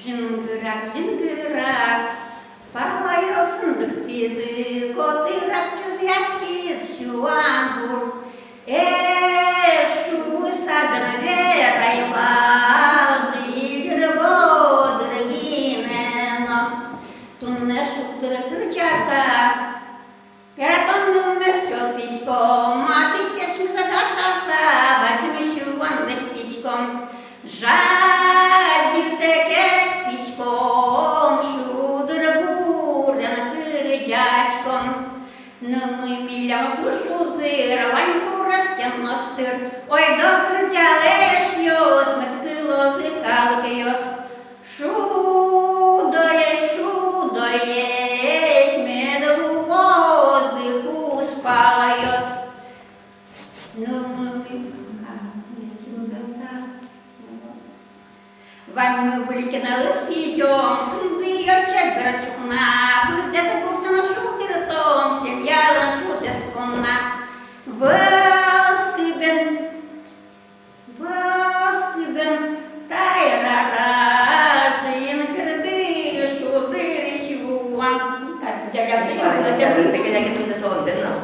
Zıngırak zıngırak parlıyorsun dizi kotırak çöz yaşkiz şu an vur. Şu sabın veraylar zilgir bodur gineno. Tunne şuktırıkır çasa Ператонным местечком, а ты сешь загашаса, бачмишуан дестичком, жади текек пешком, шудыр бурян кырыжачком. Но мы милям душу зыр, ваньку растем ностыр, ой, до кырчалеш йос, меткылозы калык йос. Шудоеш, шудоеш, медлуозы куспалайос. Вань мы вылетели съезжем, шунды очек брачуна, бұрдес бұртына шутыртом, семьялын шутес конна. Васкыбен, тайрара, жиын кірді, шутыр шуам. Jadi kita kita tuh